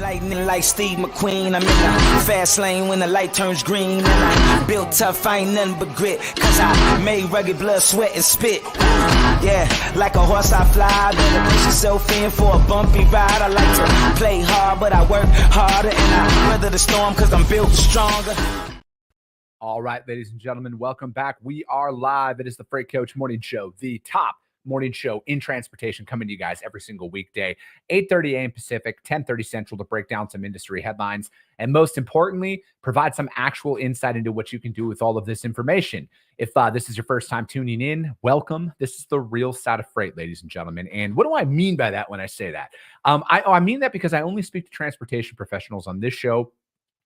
Lightning like Steve McQueen. I'm in the fast lane when the light turns green. And I built tough, I ain't nothing but grit. Cause I made rugged blood, sweat, and spit. Yeah, like a horse I fly. Better push yourself in for a bumpy ride. I like to play hard, but I work harder. And I weather the storm cause I'm built stronger. All right, ladies and gentlemen, welcome back. We are live. It is the Freight Coach Morning Show, the top morning show in transportation, coming to you guys every single weekday, 8:30 a.m. Pacific, 10:30 Central, to break down some industry headlines and, most importantly, provide some actual insight into what you can do with all of this information. If this is your first time tuning in, welcome. This is the real side of freight, ladies and gentlemen. And what do I mean by that when I say that? I mean that because I only speak to transportation professionals on this show,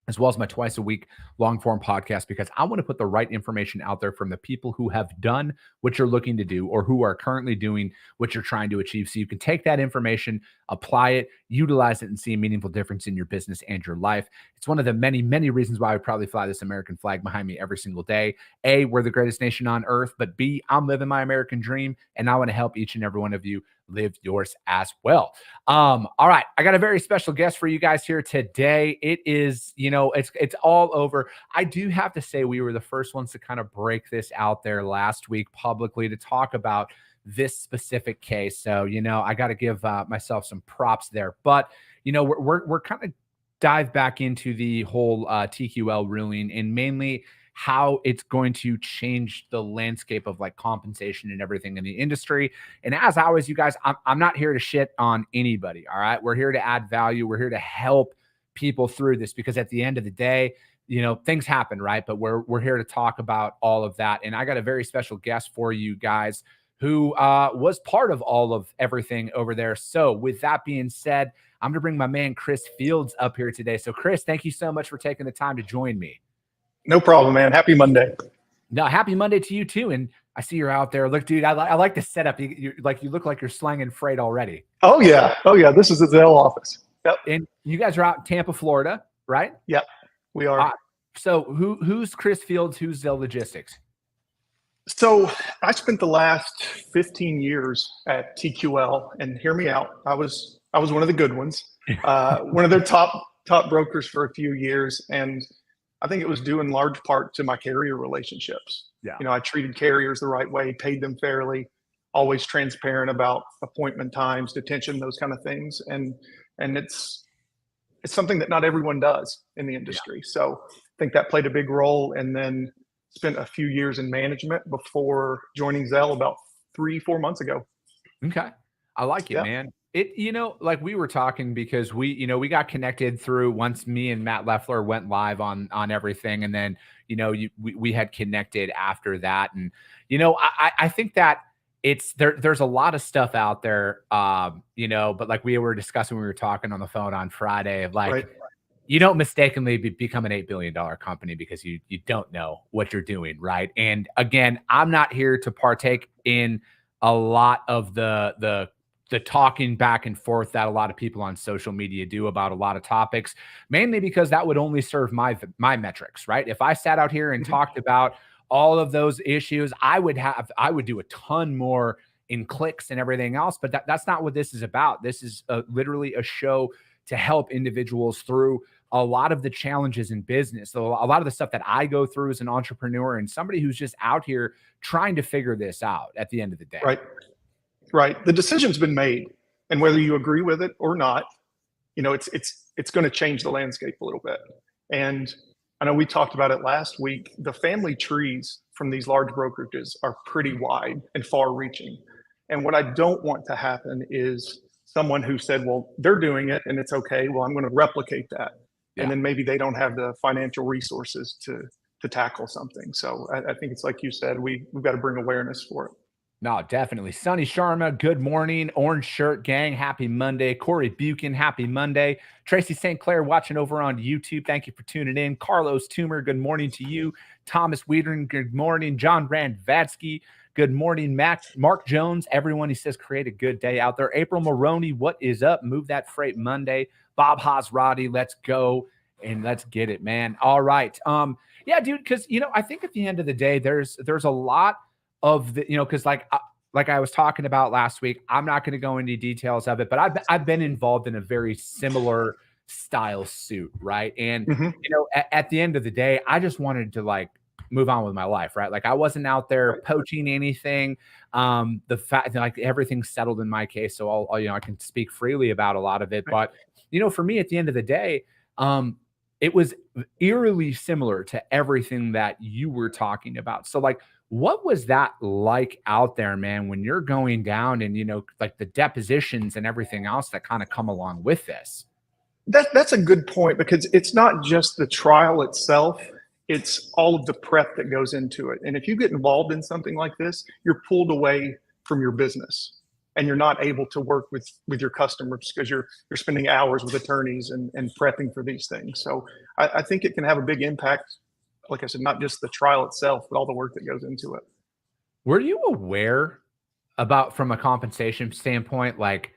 as well as my twice a week long form podcast, because I want to put the right information out there from the people who have done what you're looking to do or who are currently doing what you're trying to achieve. So you can take that information, apply it, utilize it, and see a meaningful difference in your business and your life. It's one of the many, many reasons why I would probably fly this American flag behind me every single day. A, we're the greatest nation on earth, but B, I'm living my American dream, and I want to help each and every one of you live yours as well. All right, I got a very special guest for you guys here today. It is, it's all over. I do have to say we were the first ones to kind of break this out there last week publicly to talk about this specific case. So, I got to give myself some props there. But, we're kind of dive back into the whole TQL ruling, and mainly how it's going to change the landscape of like compensation and everything in the industry. And as always, you guys, I'm not here to shit on anybody. All right. We're here to add value. We're here to help people through this, because at the end of the day, things happen, right? But we're here to talk about all of that. And I got a very special guest for you guys who was part of all of everything over there. So with that being said, I'm going to bring my man, Chris Fields, up here today. So Chris, thank you so much for taking the time to join me. No problem, man. Happy Monday. No, happy Monday to you too. And I see you're out there. Look, dude, I like the setup. You look like you're slanging freight already. Oh yeah. This is the Zelle office. Yep. And you guys are out in Tampa, Florida, right? Yep, we are. So who's Chris Fields? Who's Zelle Logistics? So I spent the last 15 years at TQL, and hear me out. I was one of the good ones, one of their top brokers for a few years, and I think it was due in large part to my carrier relationships. Yeah. I treated carriers the right way, paid them fairly, always transparent about appointment times, detention, those kind of things. And it's something that not everyone does in the industry. Yeah. So I think that played a big role, and then spent a few years in management before joining Zelle about 3-4 months ago. Okay. I like it, yeah. Man. It, like we were talking, because we got connected through once me and Matt Leffler went live on everything. And then, we had connected after that. And, I think that there's a lot of stuff out there, but like we were discussing, when we were talking on the phone on Friday, of like, right. You don't mistakenly become an $8 billion company because you don't know what you're doing. Right. And again, I'm not here to partake in a lot of the talking back and forth that a lot of people on social media do about a lot of topics, mainly because that would only serve my metrics, right? If I sat out here and talked about all of those issues, I would do a ton more in clicks and everything else, but that's not what this is about. This is literally a show to help individuals through a lot of the challenges in business. So a lot of the stuff that I go through as an entrepreneur and somebody who's just out here trying to figure this out at the end of the day. Right. The decision's been made, and whether you agree with it or not, it's going to change the landscape a little bit. And I know we talked about it last week. The family trees from these large brokerages are pretty wide and far reaching. And what I don't want to happen is someone who said, well, they're doing it and it's okay. Well, I'm going to replicate that. Yeah. And then maybe they don't have the financial resources to tackle something. So I think it's like you said, we've got to bring awareness for it. No, definitely. Sonny Sharma, good morning. Orange Shirt Gang, happy Monday. Corey Buchan, happy Monday. Tracy St. Clair watching over on YouTube. Thank you for tuning in. Carlos Toomer, good morning to you. Thomas Wiedering, good morning. John Rand Vadsky, good morning. Mark Jones, everyone, he says, create a good day out there. April Maroney, what is up? Move that freight Monday. Bob Hasradi, let's go and let's get it, man. All right. Yeah, dude, because, I think at the end of the day, there's a lot of the, because like I was talking about last week, I'm not going to go into details of it, but I've been involved in a very similar style suit, right? And Mhm. at the end of the day, I just wanted to like move on with my life, right? Like I wasn't out there Right. poaching anything. The fact that like everything's settled in my case, so I'll I can speak freely about a lot of it. Right. But for me, at the end of the day, it was eerily similar to everything that you were talking about. So like, what was that like out there, man, when you're going down and, like the depositions and everything else that kind of come along with this? That's a good point, because it's not just the trial itself, it's all of the prep that goes into it. And if you get involved in something like this, you're pulled away from your business and you're not able to work with your customers because you're spending hours with attorneys and prepping for these things. So I think it can have a big impact, like I said, not just the trial itself, but all the work that goes into it. Were you aware about, from a compensation standpoint, like,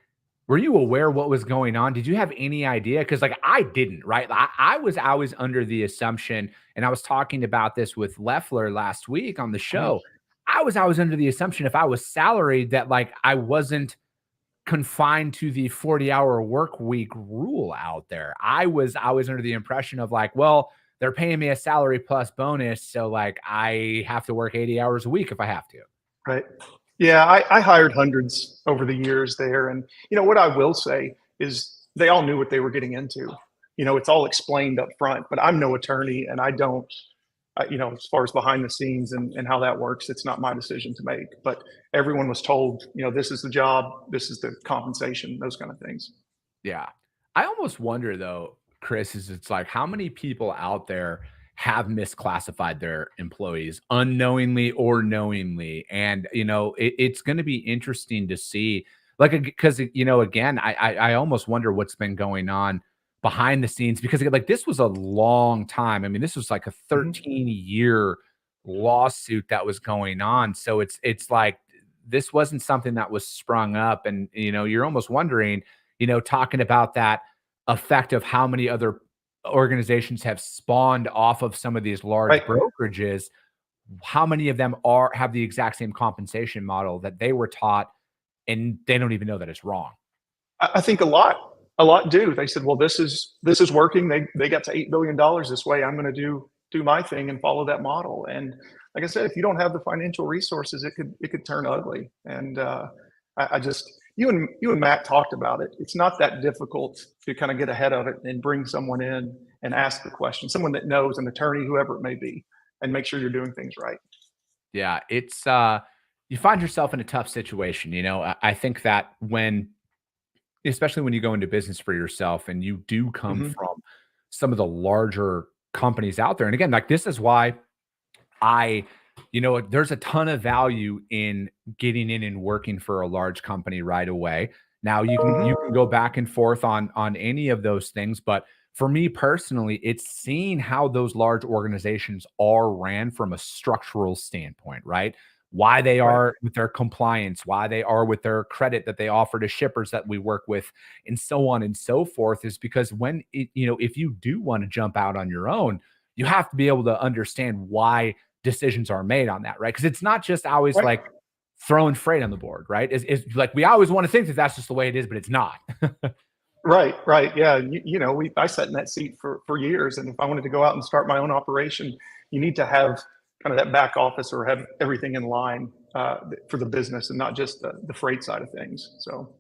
were you aware what was going on? Did you have any idea? Because like I didn't, right? I was always under the assumption, and I was talking about this with Leffler last week on the Mhm. show. I was always under the assumption if I was salaried that like I wasn't confined to the 40-hour work week rule out there. I was always under the impression of like, well, they're paying me a salary plus bonus, so like I have to work 80 hours a week if I have to. Right. Yeah, I hired hundreds over the years there. And, what I will say is they all knew what they were getting into. It's all explained up front, but I'm no attorney and I don't, as far as behind the scenes and how that works, it's not my decision to make. But everyone was told, this is the job, this is the compensation, those kind of things. Yeah. I almost wonder though, Chris, is it's like how many people out there have misclassified their employees unknowingly or knowingly. And, it's going to be interesting to see, like, because, again, I almost wonder what's been going on behind the scenes, because like this was a long time. I mean, this was like a Mhm. 13-year lawsuit that was going on. So it's like this wasn't something that was sprung up. And, you're almost wondering, talking about that effect of how many other organizations have spawned off of some of these large Right. brokerages, how many of them have the exact same compensation model that they were taught, and they don't even know that it's wrong. I think a lot do. They said, well, this is working. They got to $8 billion this way. I'm going to do my thing and follow that model. And like I said, if you don't have the financial resources, it could turn ugly. And I just you and Matt talked about it. It's not that difficult to kind of get ahead of it and bring someone in and ask the question, someone that knows, an attorney, whoever it may be, and make sure you're doing things right. Yeah, it's you find yourself in a tough situation. I think that especially when you go into business for yourself and you do come Hmm. from some of the larger companies out there. And again, like this is why there's a ton of value in getting in and working for a large company right away. Now you can Hmm. go back and forth on any of those things, but for me personally, it's seeing how those large organizations are ran from a structural standpoint, right? Why they Right. are with their compliance, why they are with their credit that they offer to shippers that we work with, and so on and so forth, is because if you do want to jump out on your own, you have to be able to understand why decisions are made on that, right? Because it's not just always Right. like throwing freight on the board, right? It's like we always want to think that that's just the way it is, but it's not. Right, right. Yeah. I sat in that seat for years. And if I wanted to go out and start my own operation, you need to have kind of that back office or have everything in line for the business and not just the freight side of things. So,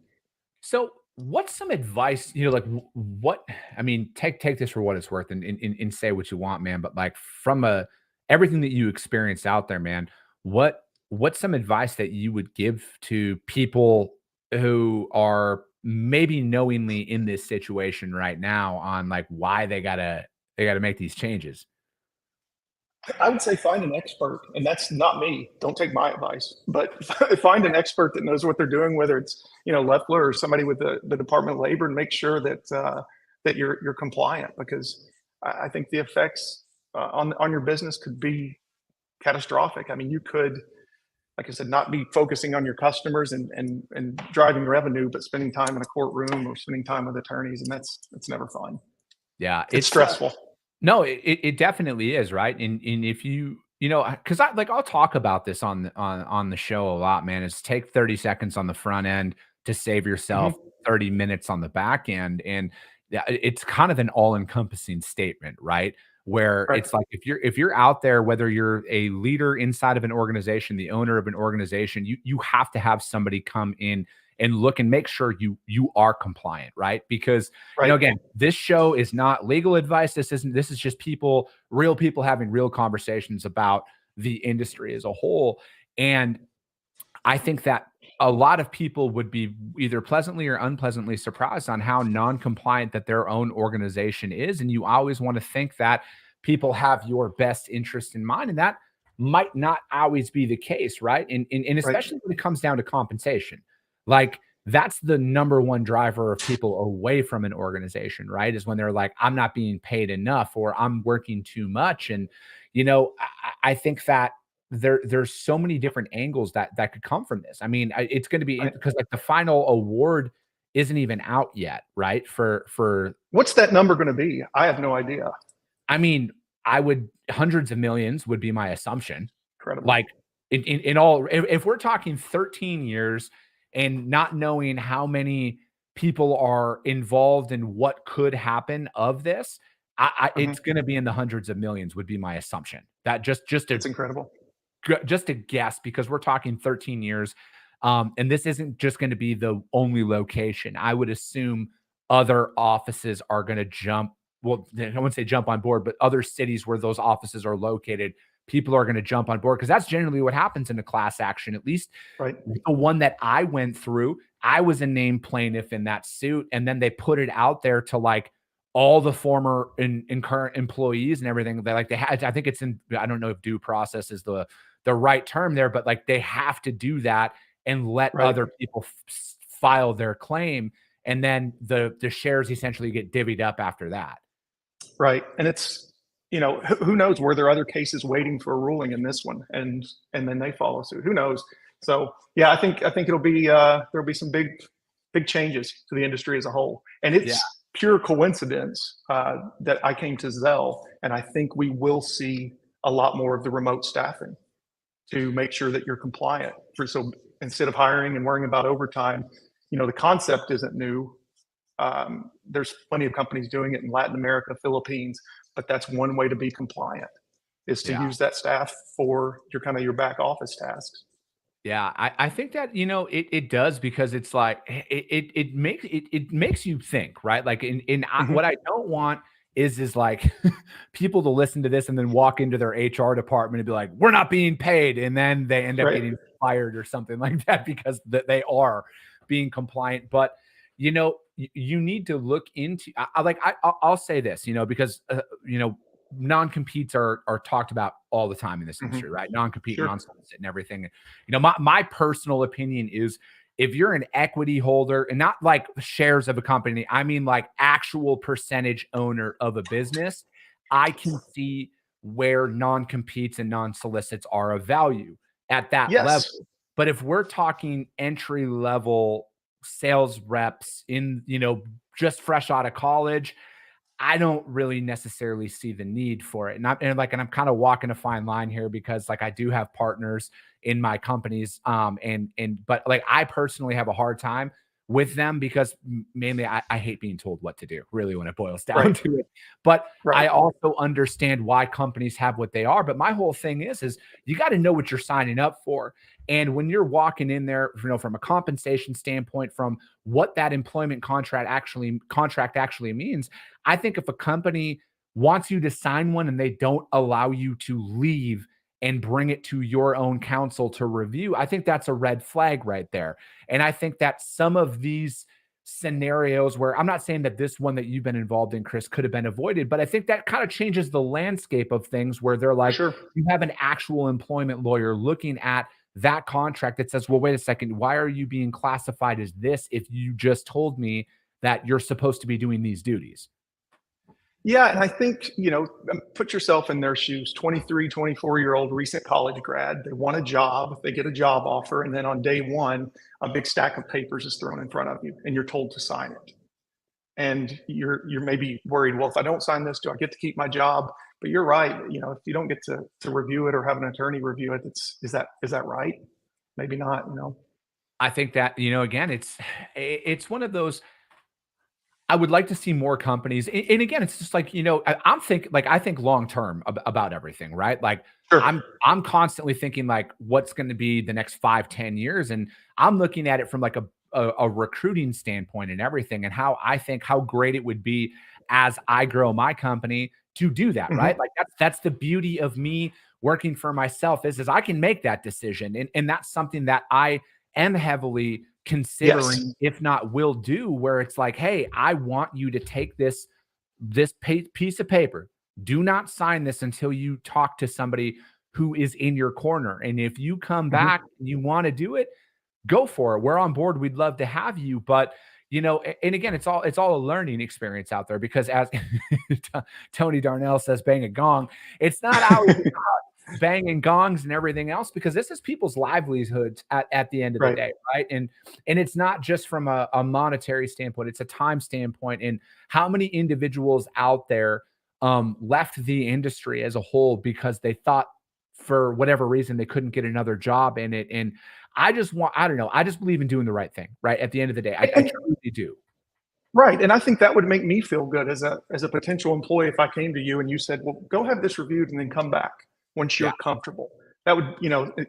So, what's some advice? Like what? I mean, take this for what it's worth, and say what you want, man. But like from everything that you experienced out there, man, what's some advice that you would give to people who are maybe knowingly in this situation right now on like why they gotta make these changes? I would say find an expert, and that's not me. Don't take my advice, but find an expert that knows what they're doing, whether it's Leffler or somebody with the Department of Labor, and make sure that you're compliant, because I think the effects on your business could be catastrophic. I mean, you could, like I said, not be focusing on your customers and driving revenue, but spending time in a courtroom or spending time with attorneys, and that's never fun. Yeah, It's it's stressful. no, it definitely is, right? And if because I'll talk about this on the show a lot, man, is take 30 seconds on the front end to save yourself Hmm. 30 minutes on the back end. And yeah, it's kind of an all-encompassing statement, right? Where Right. it's like if you're out there, whether you're a leader inside of an organization, the owner of an organization, you have to have somebody come in and look and make sure you are compliant, right? Because Right. again, this show is not legal advice. This is just real people having real conversations about the industry as a whole. And I think that a lot of people would be either pleasantly or unpleasantly surprised on how non-compliant that their own organization is. And you always want to think that people have your best interest in mind. And that might not always be the case, right? And Right. especially when it comes down to compensation. Like that's the number one driver of people away from an organization, right? Is when they're like, I'm not being paid enough or I'm working too much. And, I think that there's so many different angles that could come from this. I mean, it's going to be Right. because like the final award isn't even out yet, right? For What's that number going to be? I have no idea. I mean, I would hundreds of millions would be my assumption. Incredible. Like in all, if we're talking 13 years and not knowing how many people are involved in what could happen of this, it's going to be in the hundreds of millions would be my assumption. That It's incredible. just a guess because we're talking 13 years. And this isn't just going to be the only location. I would assume other offices are going to jump. Well, I wouldn't say jump on board, but other cities where those offices are located, people are going to jump on board because that's generally what happens in a class action. At least Right. the one that I went through, I was a named plaintiff in that suit. And then they put it out there to like all the former and current employees and everything. They had, I think it's in, I don't know if due process is the right term there, but like they have to do that and let Right. other people file their claim. And then the shares essentially get divvied up after that. Right. And it's, who knows, were there other cases waiting for a ruling in this one and then they follow suit? Who knows? So yeah, I think it'll be, there'll be some big changes to the industry as a whole. And it's pure coincidence that I came to Zell, and I think we will see a lot more of the remote staffing to make sure that you're compliant. So instead of hiring and worrying about overtime, the concept isn't new. There's plenty of companies doing it in Latin America, Philippines, but that's one way to be compliant is to use that staff for your back office tasks. Yeah, I think that it does because it's like it makes you think, right? Like what I don't want is like people to listen to this and then walk into their HR department and be like, we're not being paid, and then they end up getting fired or something like that because they are being compliant. But you need to look into. I'll say this, because non-competes are talked about all the time in this industry, right? Non-compete, non-solicit and everything. My personal opinion is if you're an equity holder and not like shares of a company, I mean like actual percentage owner of a business, I can see where non-competes and non-solicits are of value at that level. But if we're talking entry level sales reps in, just fresh out of college, I don't really necessarily see the need for it. And I'm kind of walking a fine line here because like I do have partners in my companies. But like I personally have a hard time with them because mainly I hate being told what to do, really, when it boils down to it. But I also understand why companies have what they are. But my whole thing is you got to know what you're signing up for. And when you're walking in there, from a compensation standpoint, from what that employment contract actually means, I think if a company wants you to sign one and they don't allow you to leave and bring it to your own counsel to review, I think that's a red flag right there. And I think that some of these scenarios where I'm not saying that this one that you've been involved in, Chris, could have been avoided, but I think that kind of changes the landscape of things where they're like, you have an actual employment lawyer looking at that contract that says, well, wait a second, why are you being classified as this if you just told me that you're supposed to be doing these duties? Yeah. And I think, put yourself in their shoes, 23, 24-year-old recent college grad. They want a job, they get a job offer, and then on day one, a big stack of papers is thrown in front of you and you're told to sign it. And you're maybe worried, well, if I don't sign this, do I get to keep my job? But you're right. If you don't get to review it or have an attorney review it, is that right? Maybe not, I think that, again, it's one of those, I would like to see more companies. And again, it's just like, I think long term about everything, right? Like Sure. I'm constantly thinking like what's going to be the next 5, 10 years. And I'm looking at it from like a recruiting standpoint and everything, and how I think how great it would be as I grow my company to do that, Mhm. right? Like that's the beauty of me working for myself is I can make that decision. And that's something that I am heavily Yes. considering, if not will do, where it's like, hey, I want you to take this piece of paper. Do not sign this until you talk to somebody who is in your corner. And if you come Mhm. back and you want to do it, go for it. We're on board. We'd love to have you. But and again, it's all a learning experience out there, because as Tony Darnell says, bang a gong. It's not always banging gongs and everything else, because this is people's livelihoods at the end of the Right. day, right? And it's not just from a monetary standpoint, it's a time standpoint. And how many individuals out there left the industry as a whole because they thought for whatever reason they couldn't get another job in it. And I don't know, I just believe in doing the right thing, right? At the end of the day, I And truly do. right, and I think that would make me feel good as a potential employee if I came to you and you said, "Well, go have this reviewed and then come back once Yeah. you're comfortable." That would,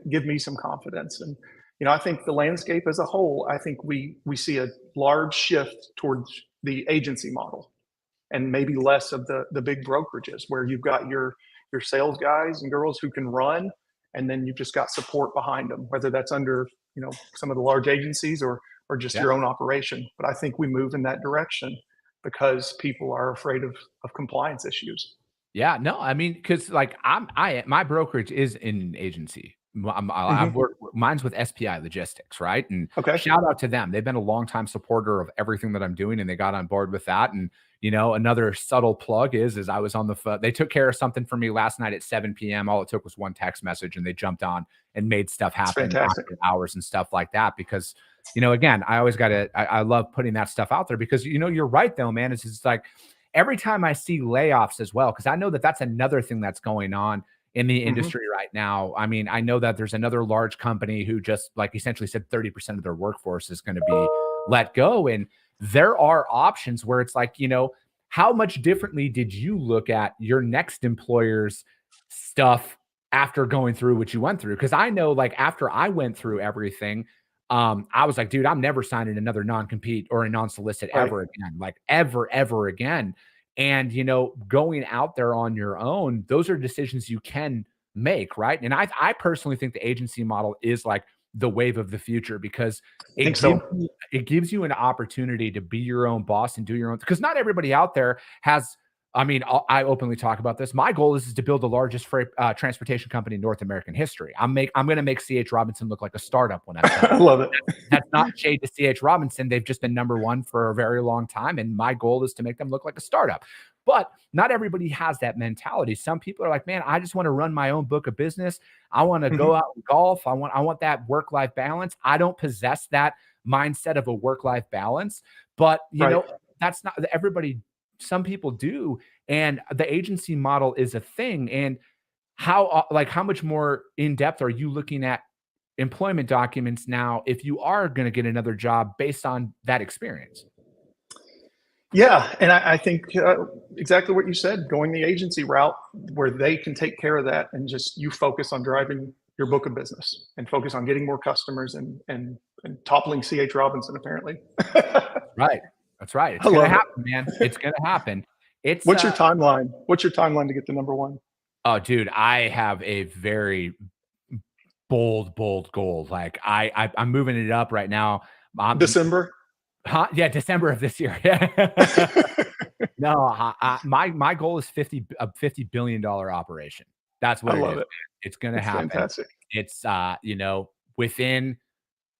give me some confidence. And I think the landscape as a whole, I think we see a large shift towards the agency model, and maybe less of the big brokerages where you've got your sales guys and girls who can run, and then you've just got support behind them, whether that's under some of the large agencies or just Yeah. your own operation. But I think we move in that direction because people are afraid of compliance issues. Yeah, no, I mean, because like my brokerage is in an agency. I've Hmm. worked, mine's with SPI Logistics, right? And Okay. shout out to them. They've been a longtime supporter of everything that I'm doing, and they got on board with that. And another subtle plug is I was on the phone. They took care of something for me last night at 7 p.m. All it took was one text message, and they jumped on and made stuff It's happen fantastic. after hours and stuff like that. Because again, I love putting that stuff out there, because you're right though, man. It's just like every time I see layoffs as well, because I know that that's another thing that's going on in the Hmm. industry right now. I mean, I know that there's another large company who just like essentially said 30% of their workforce is going to be let go. And there are options where it's like, how much differently did you look at your next employer's stuff after going through what you went through? Because I know, like, after I went through everything, I was like, dude, I'm never signing another non-compete or a non-solicit Right. ever again, like ever again. And going out there on your own, those are decisions you can make, right? And I personally think the agency model is like the wave of the future, because I think so. it gives you an opportunity to be your own boss and do your own, because not everybody out there has. I mean, I openly talk about this. My goal is to build the largest freight transportation company in North American history. I'm going to make CH Robinson look like a startup when I'm done. I love it. That's not shade to CH Robinson. They've just been number one for a very long time. And my goal is to make them look like a startup. But not everybody has that mentality. Some people are like, man, I just want to run my own book of business. I want to Hmm. go out and golf. I want that work-life balance. I don't possess that mindset of a work-life balance. But Right. that's not everybody. Some people do. And the agency model is a thing. And how much more in depth are you looking at employment documents now if you are going to get another job based on that experience? Yeah, and I think exactly what you said, going the agency route where they can take care of that, and just you focus on driving your book of business and focus on getting more customers and toppling CH Robinson apparently. Right. That's right. I It's going to love it. happen, man. It's going to happen. It's What's your timeline? What's your timeline to get to number one? oh, dude, I have a very bold goal. Like I'm moving it up right now. December? Yeah, December of this year. No, my goal is 50 billion dollar operation. That's I what it is, love man. it. It's going to It's happen. fantastic. It's within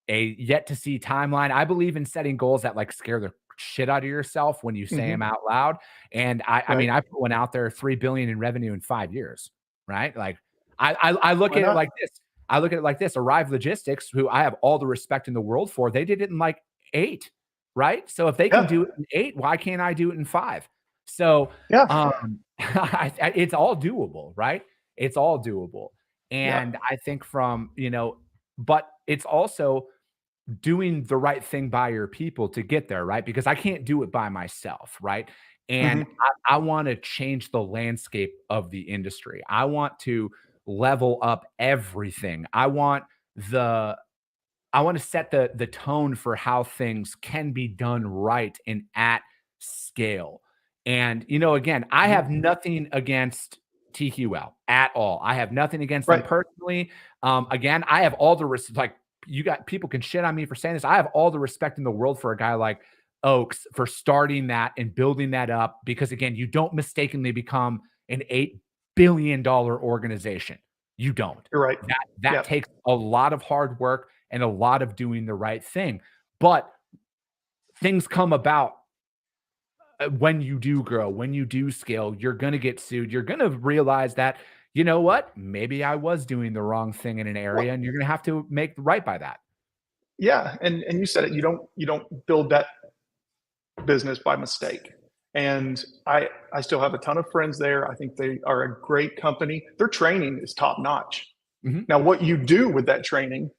a yet to see timeline. I believe in setting goals that like scare the shit out of yourself when you say them Hmm. out loud. And I Right. mean, I put one out there, 3 billion in revenue in 5 years, right? Like I look Why at it not? like this. I look at it like this. Arrive Logistics, who I have all the respect in the world for, they did it in like 8, right? So if they can Yeah. do it in 8, why can't I do it in 5? So Yeah. it's all doable, right? It's all doable. Yeah. And I think from, but it's also doing the right thing by your people to get there, right? Because I can't do it by myself, right? And Hmm. I want to change the landscape of the industry. I want to level up everything. The I want to set the tone for how things can be done right and at scale. And again, I Hmm. have nothing against TQL at all. I have nothing against them Right. personally. Again, I have all the like you got people can shit on me for saying this. I have all the respect in the world for a guy like Oaks for starting that and building that up because again, you don't mistakenly become an $8 billion organization. You don't. You're right. That Yeah. takes a lot of hard work and a lot of doing the right thing. But things come about when you do grow, when you do scale, you're going to get sued. You're going to realize that, you know what? Maybe I was doing the wrong thing in an area Well, and you're going to have to make right by that. yeah. And you said it, you don't build that business by mistake. And I still have a ton of friends there. I think they are a great company. Their training is top notch. Mhm. Now, what you do with that training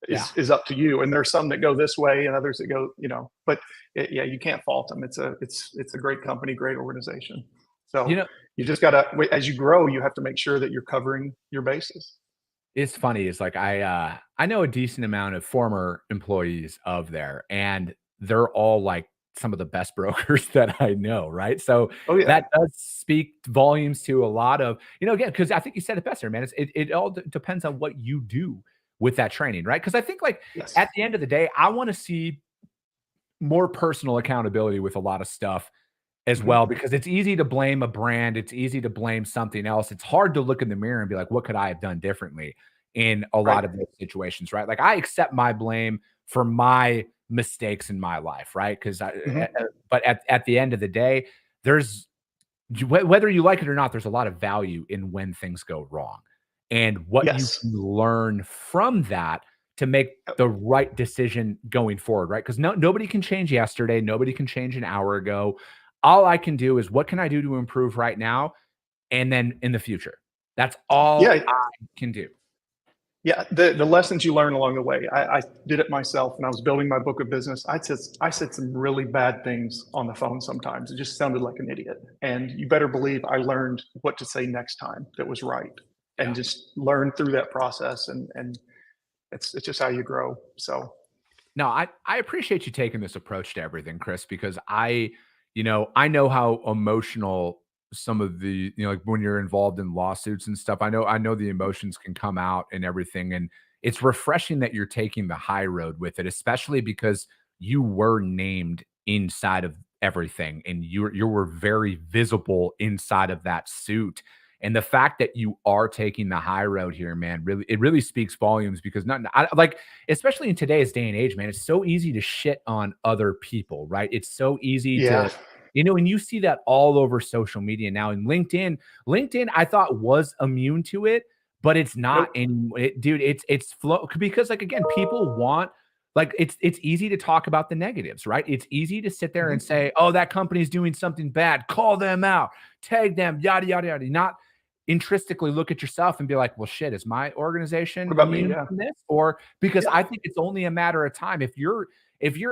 Yeah. is up to you. And there's some that go this way and others that go, but yeah, you can't fault them. It's a great company, great organization. You So know, you just gotta, as you grow, you have to make sure that you're covering your bases. it's funny. It's like I know a decent amount of former employees of there, and they're all like some of the best brokers that I know, right? So Oh yeah. that does speak volumes to a lot of, again, because I think you said it best there, man. It all depends on what you do with that training, right? Because I think like Yes. at the end of the day, I want to see more personal accountability with a lot of stuff as Hmm. well, because it's easy to blame a brand. It's easy to blame something else. It's hard to look in the mirror and be like, what could I have done differently in a Right. lot of those situations, right? Like I accept my blame for my mistakes in my life, right? Hmm. But at the end of the day, there's whether you like it or not, there's a lot of value in when things go wrong and what you Yes. can learn from that to make the right decision going forward, right? Because nobody can change yesterday, nobody can change an hour ago. All I can do is what can I do to improve right now and then in the future. That's all Yeah. I can do. Yeah, the lessons you learn along the way. I did it myself when I was building my book of business. I said some really bad things on the phone sometimes. It just sounded like an idiot. And you better believe I learned what to say next time that was right, and Yeah. just learn through that process. And it's just how you grow. So No, I appreciate you taking this approach to everything, Chris, because I know how emotional some of the, like when you're involved in lawsuits and stuff. I know the emotions can come out and everything. And it's refreshing that you're taking the high road with it, especially because you were named inside of everything and you were very visible inside of that suit. And the fact that you are taking the high road here, man, really speaks volumes because like especially in today's day and age, man, it's so easy to shit on other people, right? It's so easy yeah. to, and you see that all over social media now. And LinkedIn, I thought was immune to it, but it's not. Nope. And dude, it's flow because like again, people want like it's easy to talk about the negatives, right? It's easy to sit there and Mhm. say, oh, that company's doing something bad, call them out, tag them, yada yada yada. Not intrinsically look at yourself and be like, well, shit, is my What organization about me? immune Yeah. from this? Or because Yeah. I think it's only a matter of time. If you're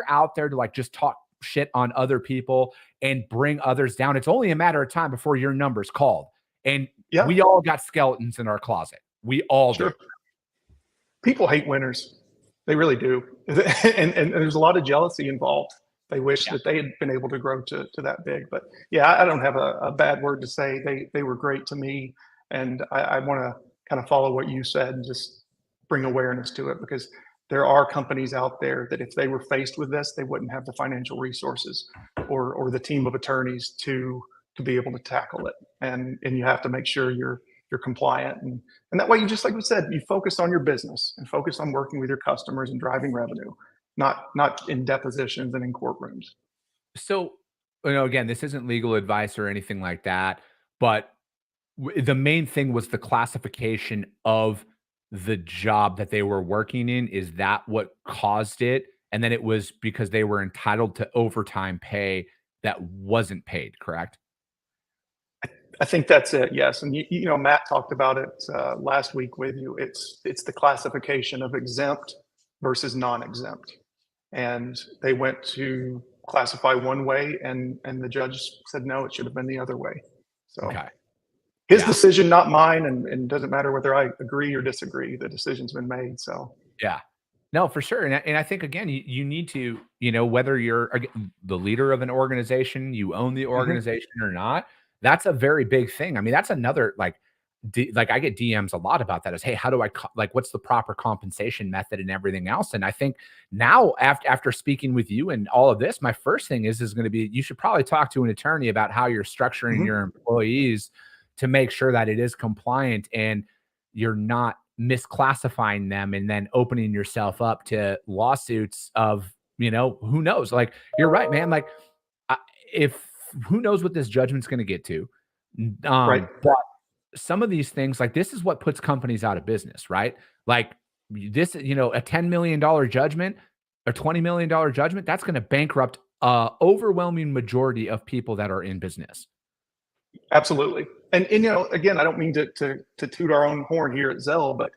out there to like just talk shit on other people and bring others down, it's only a matter of time before your number's called. And Yeah. we all got skeletons in our closet. We all do. Sure. People hate winners. They really do. And there's a lot of jealousy involved. They wish Yeah. that they had been able to grow to that big. But yeah, I don't have a bad word to say. They were great to me. And I want to kind of follow what you said and just bring awareness to it, because there are companies out there that if they were faced with this, they wouldn't have the financial resources or the team of attorneys to be able to tackle it. And you have to make sure you're compliant, and that way, you just like we said, you focus on your business and focus on working with your customers and driving revenue, not in depositions and in courtrooms. So, again, this isn't legal advice or anything like that, but the main thing was the classification of the job that they were working in. Is that what caused it? And then it was because they were entitled to overtime pay that wasn't paid, correct? I think that's it. Yes, and Matt talked about it last week with you. It's the classification of exempt versus non-exempt. and they went to classify one way, and the judge said no, it should have been the other way. So Okay. his Yeah. decision, not mine, and it doesn't matter whether I agree or disagree. The decision's been made. So Yeah. No, for sure. And I think, again, you need to, whether you're the leader of an organization, you own the organization or not, that's a very big thing. I mean, that's another, like I get DMs a lot about that, is, hey, how do I, what's the proper compensation method and everything else? And I think now, after speaking with you and all of this, my first thing is going to be, you should probably talk to an attorney about how you're structuring your employees to make sure that it is compliant and you're not misclassifying them and then opening yourself up to lawsuits of, who knows? Like, you're right, man. Like, if who knows what this judgment's going to get to. right. But some of these things, like, this is what puts companies out of business, right? Like this, a $10 million judgment or $20 million judgment, that's going to bankrupt overwhelming majority of people that are in business. Absolutely. And again, I don't mean to toot our own horn here at Zell, but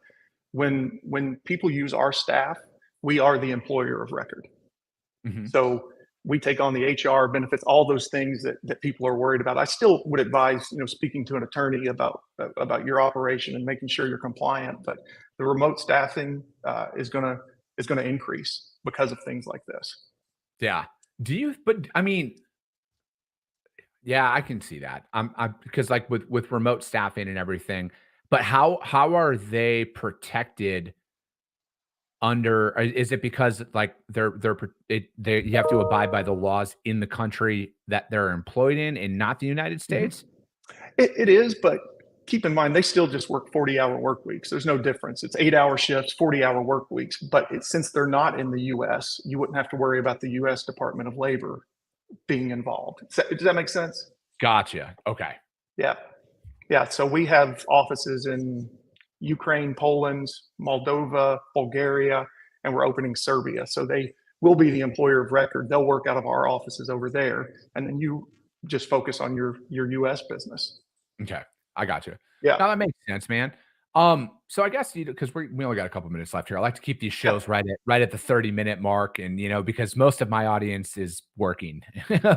when people use our staff, we are the employer of record. So we take on the HR benefits, all those things that people are worried about. I still would advise, speaking to an attorney about your operation and making sure you're compliant. But the remote staffing is going to increase because of things like this. Yeah. But I mean, yeah, I can see that. I'm because, like, with remote staffing and everything, but how are they protected under? Is it because, like, you have to abide by the laws in the country that they're employed in and not the United States? It is, but keep in mind, they still just work 40-hour work weeks. There's no difference. It's 8-hour shifts, 40-hour work weeks. But since they're not in the U.S., you wouldn't have to worry about the U.S. Department of Labor being involved. Does that make sense? Gotcha. Okay. Yeah. Yeah. So we have offices in Ukraine, Poland, Moldova, Bulgaria, and we're opening Serbia. So they will be the employer of record. They'll work out of our offices over there. And then you just focus on your U.S. business. Okay. I got you. Yeah. Now that makes sense, man. So I guess, because we only got a couple minutes left here. I like to keep these shows right at the 30-minute mark, and because most of my audience is working.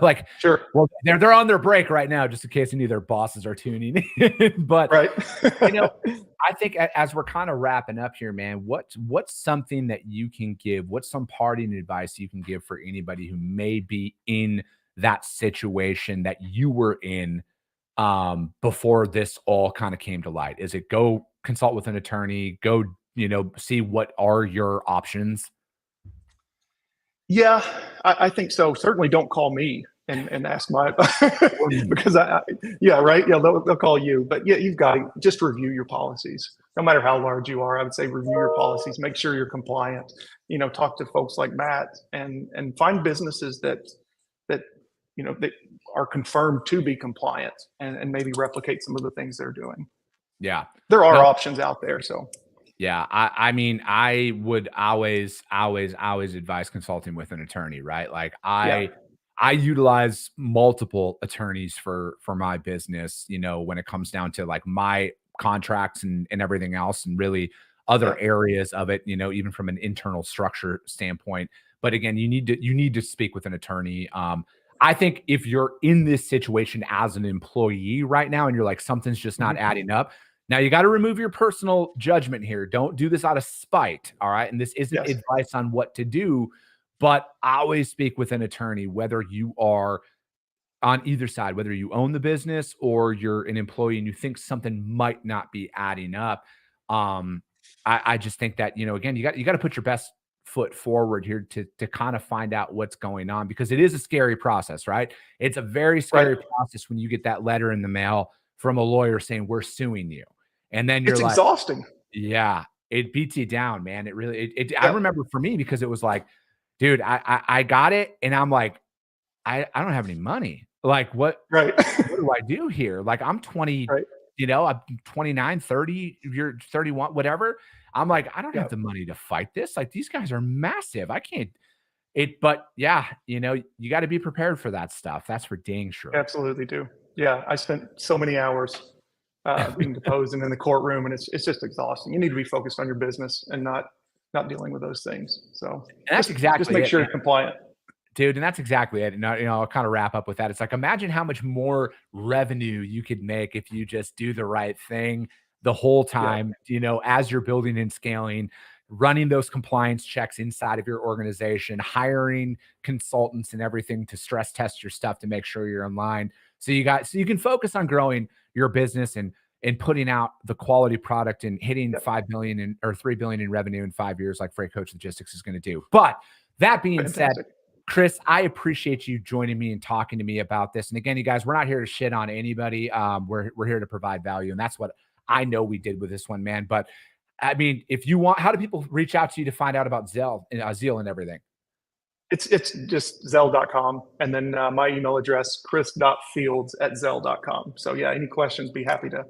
Like, sure. Well, they're on their break right now, just in case any of their bosses are tuning in. But right. I think as we're kind of wrapping up here, man, what's something that you can give? What's some parting advice you can give for anybody who may be in that situation that you were in before this all kind of came to light? Is it go consult with an attorney, go, see what are your options? Yeah, I think so. Certainly don't call me and ask my because yeah, right. Yeah, they'll call you, but yeah, you've got to just review your policies. No matter how large you are, I would say review your policies, make sure you're compliant, talk to folks like Matt and find businesses that that are confirmed to be compliant and maybe replicate some of the things they're doing. Yeah. There are options out there. So yeah, I mean, I would always advise consulting with an attorney, right? Like I utilize multiple attorneys for my business, when it comes down to, like, my contracts and everything else, and really other areas of it, even from an internal structure standpoint. But again, you need to speak with an attorney. I think if you're in this situation as an employee right now and you're like, something's just not adding up, now you got to remove your personal judgment here. Don't do this out of spite. All right. And this isn't advice on what to do, but always speak with an attorney, whether you are on either side, whether you own the business or you're an employee and you think something might not be adding up. I just think that, again, you got to put your best foot forward here to kind of find out what's going on, because it is a scary process, right? It's a very scary process when you get that letter in the mail from a lawyer saying we're suing you. And then you're like, exhausting. Yeah, it beats you down, man. It really, I remember for me, because it was like, dude, I got it. And I'm like, I don't have any money. Like, what do I do here? Like, I'm 20, I'm 29, 30, you're 31, whatever. I'm like, I don't have the money to fight this. Like, these guys are massive. I can't but yeah, you got to be prepared for that stuff. That's for dang sure. Absolutely do. Yeah. I spent so many hours being deposed and in the courtroom, and it's just exhausting. You need to be focused on your business and not not dealing with those things. So And that's exactly just make it, sure man. you're compliant. Dude, and that's exactly it. And I'll kind of wrap up with that. It's like, imagine how much more revenue you could make if you just do the right thing the whole time, as you're building and scaling, running those compliance checks inside of your organization, hiring consultants and everything to stress test your stuff to make sure you're in line. So you can focus on growing your business and putting out the quality product and hitting 5 billion or 3 billion in revenue in 5 years, like Freight Coach Logistics is going to do. But that being said, Chris, I appreciate you joining me and talking to me about this. And again, you guys, we're not here to shit on anybody. We're here to provide value. And that's what I know we did with this one, man. But I mean, if you want, how do people reach out to you to find out about Zeal and everything? It's just Zelle.com. And then my email address, chris.fields@Zelle.com. So yeah, any questions, be happy to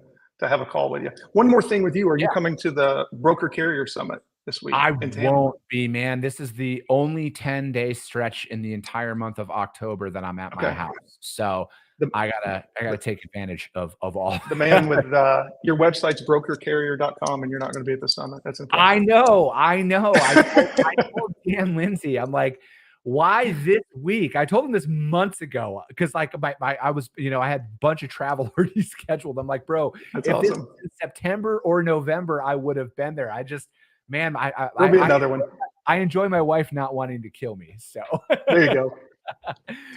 have a call with you. One more thing with you. Are you coming to the Broker Carrier Summit this week? I won't be, man. This is the only 10-day stretch in the entire month of October that I'm at my house. So I gotta take advantage of all. The man with your website's brokercarrier.com, and you're not going to be at the summit. That's impressive. I know. I told Dan Lindsay, I'm like, why this week? I told him this months ago because I was, I had a bunch of travel already scheduled. I'm like, bro, that's if awesome. This was in September or November, I would have been there. There'll be another one. I enjoy my wife not wanting to kill me. So there you go.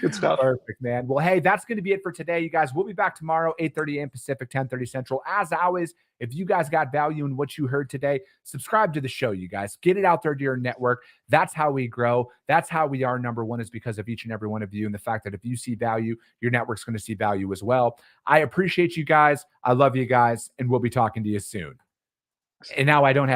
Good stuff. Perfect, man. Well, hey, that's going to be it for today, you guys. We'll be back tomorrow, 8:30 a.m. Pacific, 10:30 Central. As always, if you guys got value in what you heard today, subscribe to the show, you guys. Get it out there to your network. That's how we grow. That's how we are number one, is because of each and every one of you, and the fact that if you see value, your network's going to see value as well. I appreciate you guys. I love you guys, and we'll be talking to you soon. And now I don't have